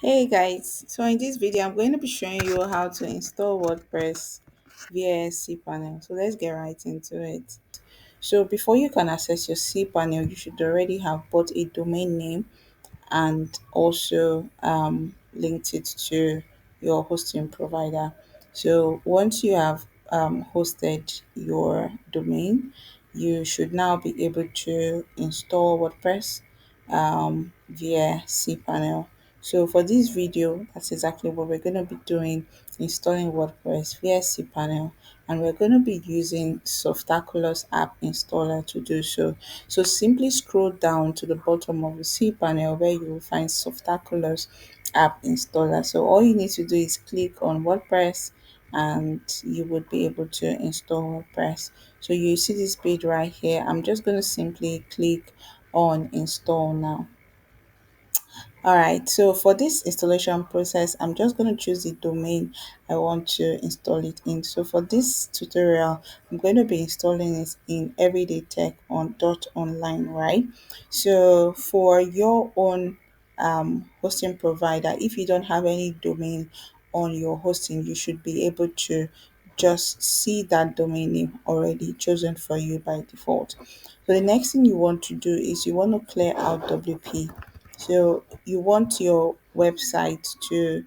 Hey guys, so in this video I'm going to be showing you how to install WordPress via Cpanel. So let's get right into it. So before you can access your Cpanel, you should already have bought a domain name and also linked it to your hosting provider. So once you have hosted your domain, you should now be able to install WordPress via cPanel. So for this video, that's exactly what we're going to be doing, installing WordPress via cPanel, and we're going to be using Softaculous app installer to do so. So simply scroll down to the bottom of the cPanel where you will find Softaculous app installer. So all you need to do is click on WordPress and you would be able to install WordPress. So you see this page right here. I'm just going to simply click on install now. All right, so for this installation process, I'm just going to choose the domain I want to install it in. So for this tutorial, I'm going to be installing it in everyday tech on .online, right? So for your own hosting provider, if you don't have any domain on your hosting, you should be able to just see that domain name already chosen for you by default. So the next thing you want to do is you want to clear out WP. So you want your website to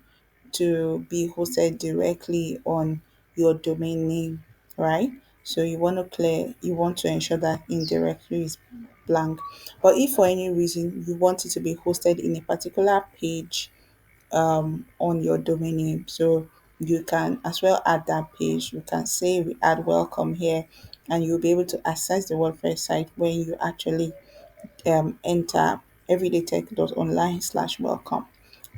be hosted directly on your domain name, right? So you want to ensure that indirectly is blank. But if for any reason you want it to be hosted in a particular page on your domain name, so you can as well add that page. You can say we add welcome here, and you'll be able to access the WordPress site when you actually enter everydaytech.online/welcome.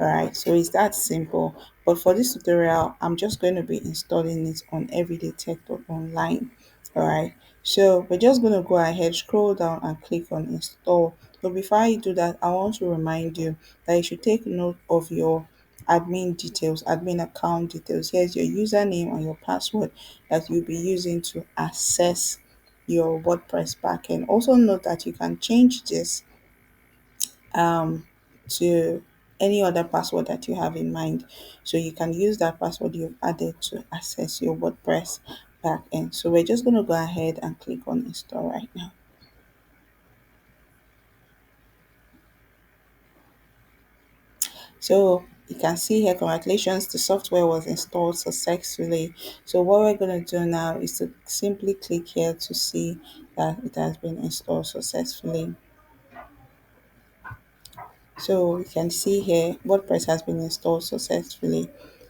All right, so it's that simple. But for this tutorial, I'm just going to be installing it on everydaytech.online. All right, so we're just going to go ahead, scroll down, and click on install. But before I do that, I want to remind you that you should take note of your admin details, admin account details. Here's your username and your password that you'll be using to access your WordPress backend. Also note that you can change this um, to any other password that you have in mind. So you can use that password you've added to access your WordPress backend. So we're just going to go ahead and click on install right now. So you can see here, congratulations, the software was installed successfully. So what we're going to do now is to simply click here to see that it has been installed successfully. So you can see here WordPress has been installed successfully.